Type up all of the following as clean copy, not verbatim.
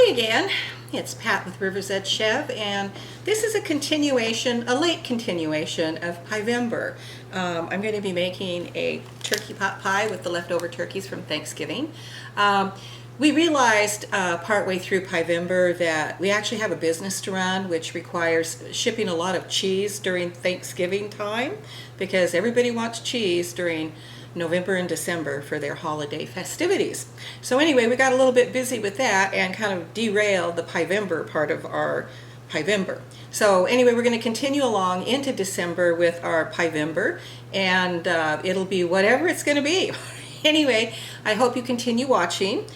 Hi again, it's Pat with River's Edge Chef, and this is a late continuation of Pievember. I'm going to be making a turkey pot pie with the leftover turkeys from Thanksgiving. We realized partway through Pievember that we actually have a business to run, which requires shipping a lot of cheese during Thanksgiving time, because everybody wants cheese during November and December for their holiday festivities. So anyway, we got a little bit busy with that and kind of derailed the Pievember part of our Pievember. So anyway, we're going to continue along into December with our Pievember, and it'll be whatever it's going to be. Anyway, I hope you continue watching.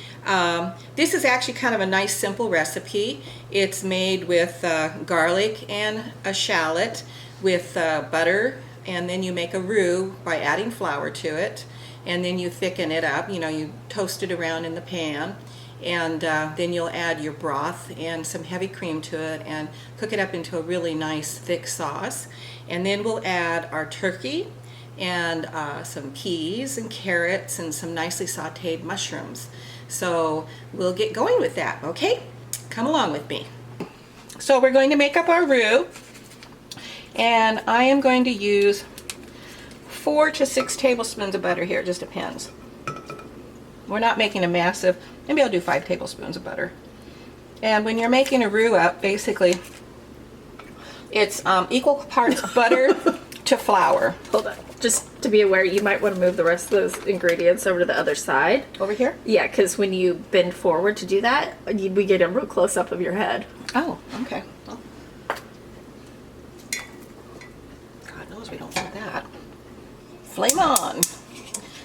This is actually kind of a nice simple recipe. It's made with garlic and a shallot with butter, and then you make a roux by adding flour to it, and then you thicken it up. You toast it around in the pan, and then you'll add your broth and some heavy cream to it and cook it up into a really nice thick sauce. And then we'll add our turkey and some peas and carrots and some nicely sauteed mushrooms. So we'll get going with that, okay? Come along with me. So we're going to make up our roux, and I am going to use 4 to 6 tablespoons of butter here. It just depends. We're not making a massive, maybe I'll do 5 tablespoons of butter. And when you're making a roux up, basically it's equal parts butter to flour. Hold on. Just to be aware, you might want to move the rest of those ingredients over to the other side. Over here? Yeah, because when you bend forward to do that, we get a real close-up of your head. Oh, okay. Well, God knows we don't want that. Flame on.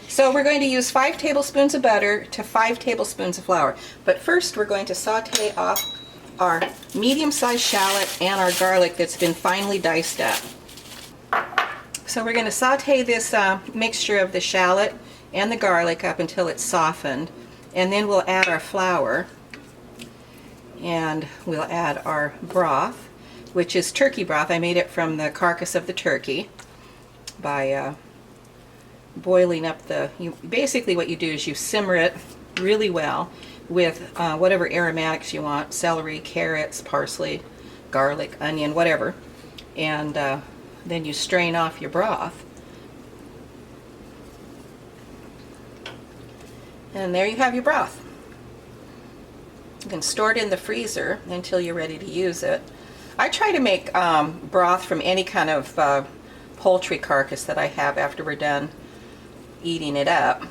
So we're going to use 5 tablespoons of butter to 5 tablespoons of flour. But first we're going to saute off our medium-sized shallot and our garlic that's been finely diced up. So we're going to saute this mixture of the shallot and the garlic up until it's softened, and then we'll add our flour, and we'll add our broth, which is turkey broth. I made it from the carcass of the turkey by boiling up basically what you do is you simmer it really well with whatever aromatics you want: celery, carrots, parsley, garlic, onion, whatever, and then you strain off your broth. And there you have your broth. You can store it in the freezer until you're ready to use it. I try to make broth from any kind of poultry carcass that I have after we're done eating it up,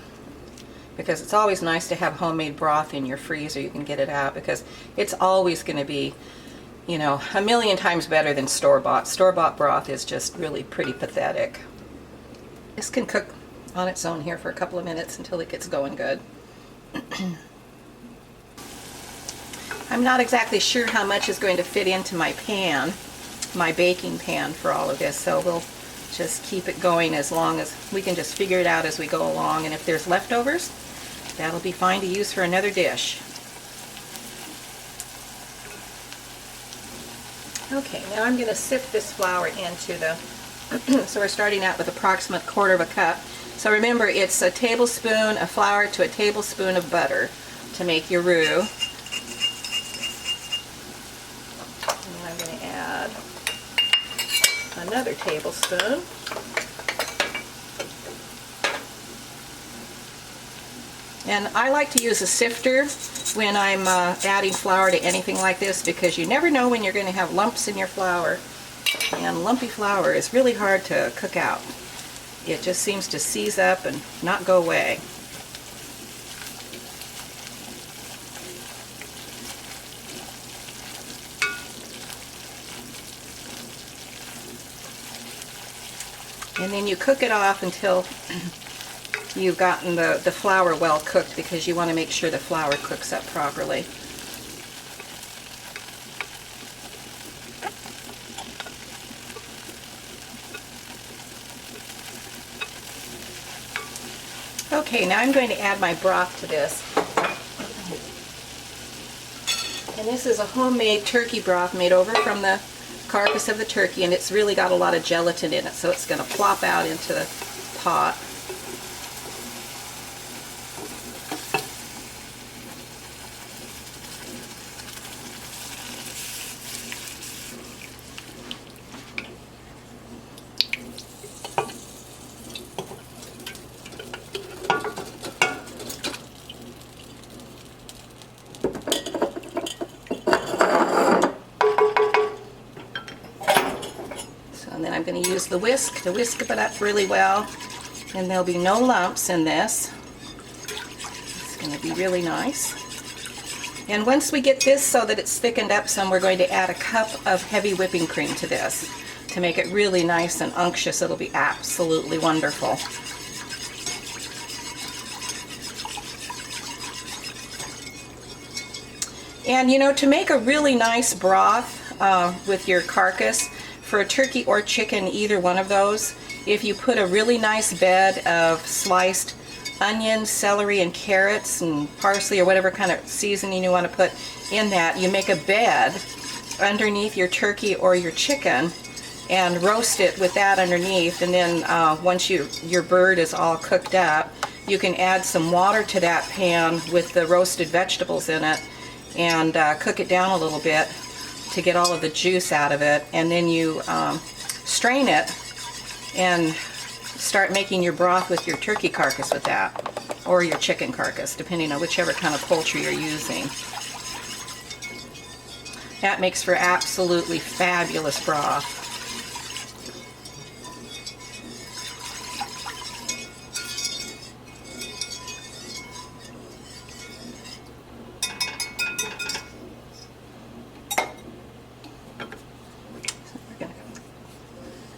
because it's always nice to have homemade broth in your freezer. You can get it out because it's always going to be, you know, a million times better than store-bought. Store-bought broth is just really pretty pathetic. This can cook on its own here for a couple of minutes until it gets going good. I'm not exactly sure how much is going to fit into my pan, my baking pan for all of this, so we'll just keep it going as long as we can just figure it out as we go along, and if there's leftovers, that'll be fine to use for another dish. Okay, now I'm going to sift this flour into the, so we're starting out with approximate 1/4 cup. So remember, it's a tablespoon of flour to a tablespoon of butter to make your roux. And I'm going to add another tablespoon. And I like to use a sifter when I'm adding flour to anything like this, because you never know when you're going to have lumps in your flour, and lumpy flour is really hard to cook out. It just seems to seize up and not go away. And then you cook it off until you've gotten the flour well cooked, because you want to make sure the flour cooks up properly. Okay, now I'm going to add my broth to this. And this is a homemade turkey broth made over from the carcass of the turkey, and it's really got a lot of gelatin in it, so it's going to plop out into the pot. I'm going to use the whisk to whisk it up really well, and there'll be no lumps in this. It's going to be really nice. And once we get this so that it's thickened up some, we're going to add a cup of heavy whipping cream to this to make it really nice and unctuous. It'll be absolutely wonderful. And you know, to make a really nice broth with your carcass, for a turkey or chicken, either one of those, if you put a really nice bed of sliced onions, celery, and carrots, and parsley, or whatever kind of seasoning you want to put in that, you make a bed underneath your turkey or your chicken and roast it with that underneath. And then once your bird is all cooked up, you can add some water to that pan with the roasted vegetables in it and cook it down a little bit to get all of the juice out of it, and then you strain it and start making your broth with your turkey carcass with that, or your chicken carcass, depending on whichever kind of poultry you're using. That makes for absolutely fabulous broth.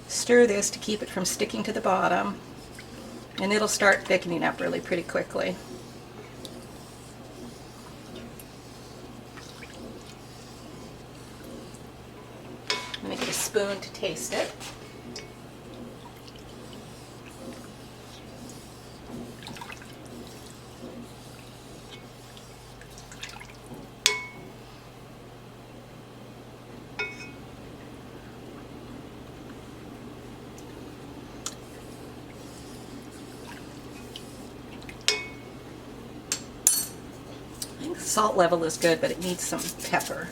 Stir this to keep it from sticking to the bottom, and it'll start thickening up really pretty quickly. I'm going to get a spoon to taste it. I think the salt level is good, but it needs some pepper.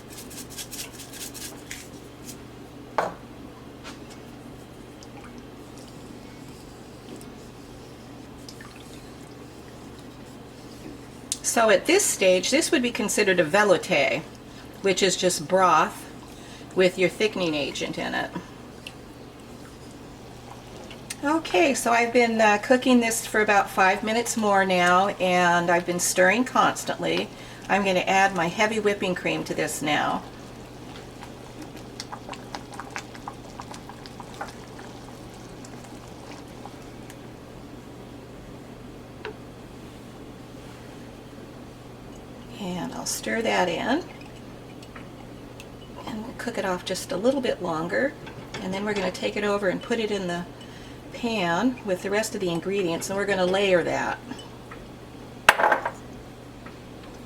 So at this stage, this would be considered a velouté, which is just broth with your thickening agent in it. Okay, so I've been cooking this for about 5 minutes more now, and I've been stirring constantly. I'm going to add my heavy whipping cream to this now. And I'll stir that in, and we'll cook it off just a little bit longer, and then we're going to take it over and put it in the pan with the rest of the ingredients, and we're going to layer that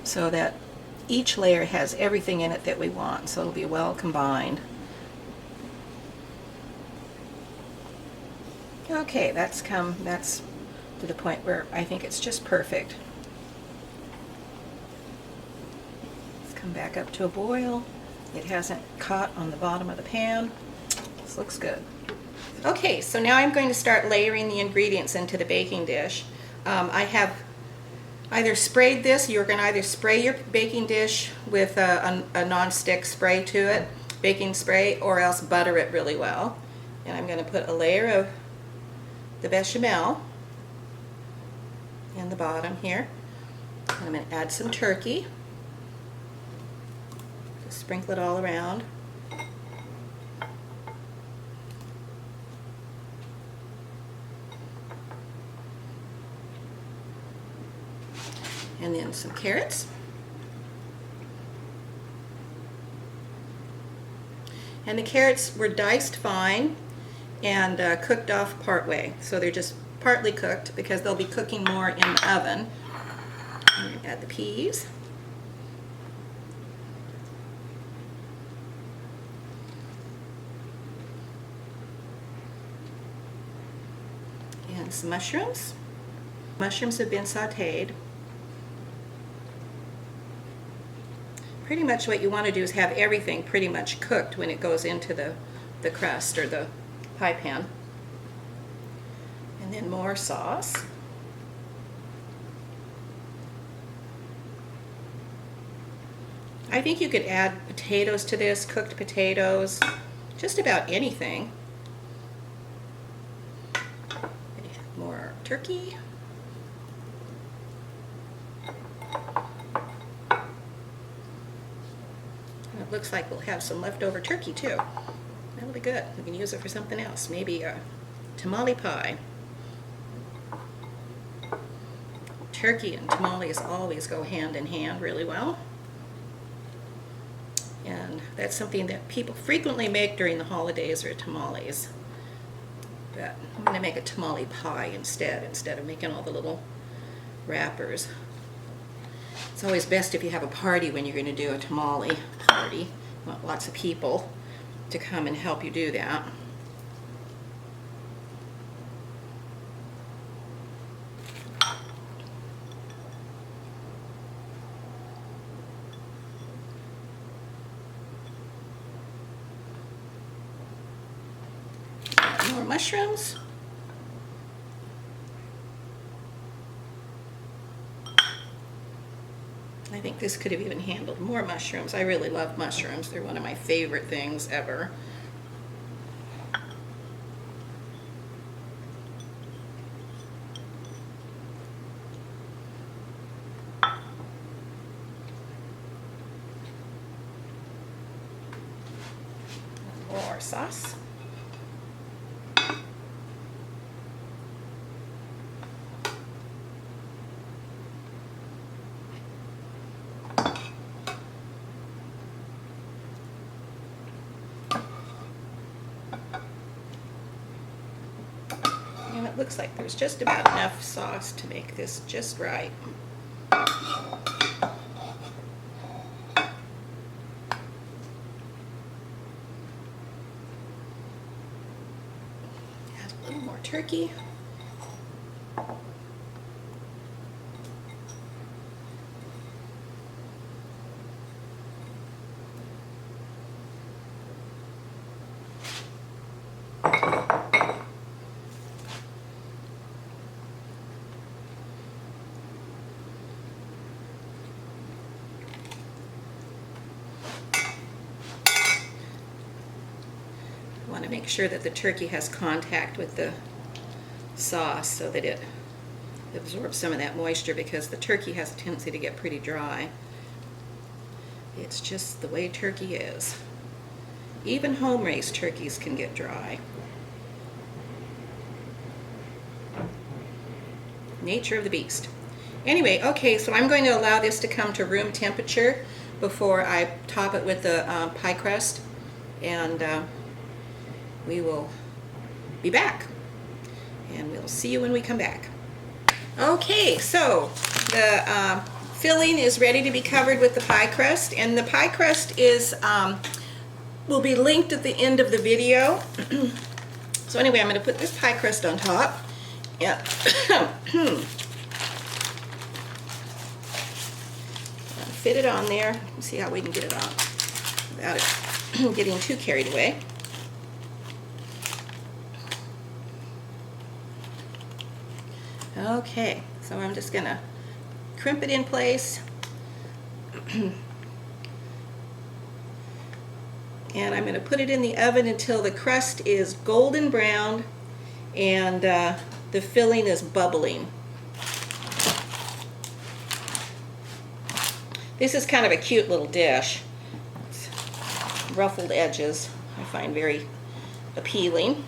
so that each layer has everything in it that we want, so it'll be well combined. Okay, that's to the point where I think it's just perfect. Let's come back up to a boil. It hasn't caught on the bottom of the pan. This looks good. Okay, so now I'm going to start layering the ingredients into the baking dish. I have either sprayed this. You're going to either spray your baking dish with a non-stick spray to it, baking spray, or else butter it really well. And I'm going to put a layer of the bechamel in the bottom here. And I'm going to add some turkey. Just sprinkle it all around. And then some carrots. And the carrots were diced fine and cooked off part way. So they're just partly cooked because they'll be cooking more in the oven. I'm going to add the peas. And some mushrooms. Mushrooms have been sauteed. Pretty much what you want to do is have everything pretty much cooked when it goes into the crust or the pie pan. And then more sauce. I think you could add potatoes to this, cooked potatoes, just about anything. turkey. And it looks like we'll have some leftover turkey too. That'll be good. We can use it for something else. Maybe a tamale pie. Turkey and tamales always go hand in hand really well. And that's something that people frequently make during the holidays, are tamales. But I'm going to make a tamale pie instead of making all the little wrappers. It's always best if you have a party when you're going to do a tamale party. You want lots of people to come and help you do that. More mushrooms. I think this could have even handled more mushrooms. I really love mushrooms. They're one of my favorite things ever. More sauce. And it looks like there's just about enough sauce to make this just right. Add a little more turkey. Want to make sure that the turkey has contact with the sauce so that it absorbs some of that moisture, because the turkey has a tendency to get pretty dry. It's just the way turkey is. Even home-raised turkeys can get dry. Nature of the beast. Anyway, okay, so I'm going to allow this to come to room temperature before I top it with the pie crust, and we will be back, and we'll see you when we come back. Okay, so the filling is ready to be covered with the pie crust, and the pie crust is will be linked at the end of the video. So anyway, I'm going to put this pie crust on top. Yeah. Fit it on there. See how we can get it on without it getting too carried away. Okay, so I'm just gonna crimp it in place. And I'm gonna put it in the oven until the crust is golden brown and the filling is bubbling. This is kind of a cute little dish. It's ruffled edges I find very appealing.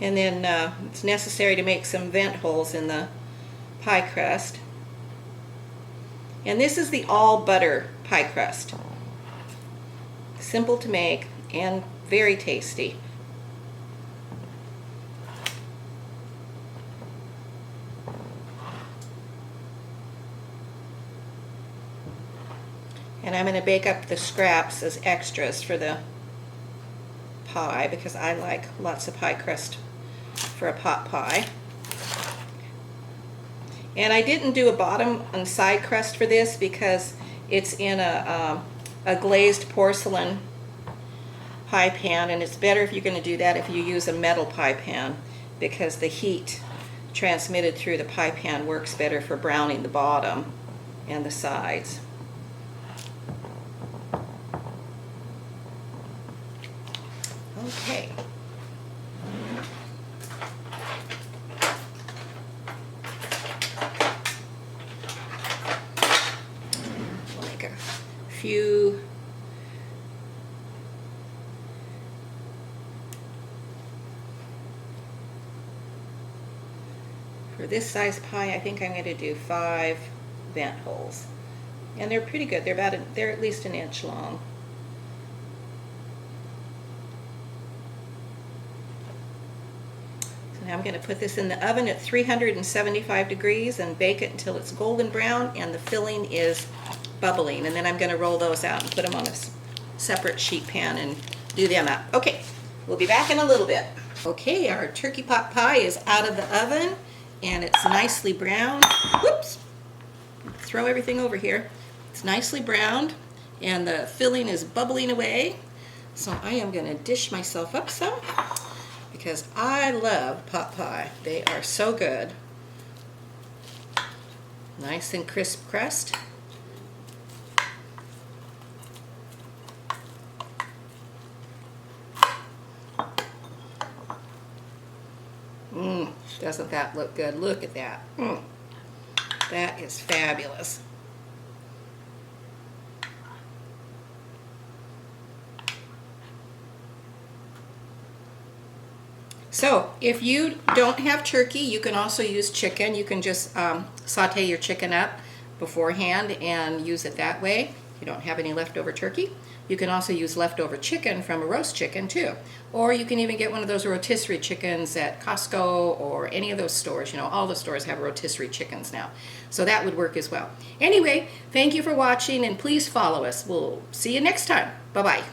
And then it's necessary to make some vent holes in the pie crust. And this is the all butter pie crust. Simple to make and very tasty. And I'm going to bake up the scraps as extras for the pie because I like lots of pie crust for a pot pie. And I didn't do a bottom and side crust for this because it's in a glazed porcelain pie pan, and it's better if you're going to do that if you use a metal pie pan, because the heat transmitted through the pie pan works better for browning the bottom and the sides. few for this size pie. I think I'm going to do 5 vent holes, and they're pretty good. They're at least an inch long. So now I'm going to put this in the oven at 375 degrees and bake it until it's golden brown and the filling is bubbling, and then I'm going to roll those out and put them on a separate sheet pan and do them up. Okay, we'll be back in a little bit. Okay, our turkey pot pie is out of the oven and it's nicely browned. Whoops! Throw everything over here. It's nicely browned and the filling is bubbling away. So I am going to dish myself up some because I love pot pie. They are so good. Nice and crisp crust. Doesn't that look good? Look at that. That is fabulous. So if you don't have turkey, you can also use chicken. You can just saute your chicken up beforehand and use it that way. If you don't have any leftover turkey, you can also use leftover chicken from a roast chicken too. Or you can even get one of those rotisserie chickens at Costco or any of those stores. You know, all the stores have rotisserie chickens now. So that would work as well. Anyway, thank you for watching and please follow us. We'll see you next time. Bye-bye.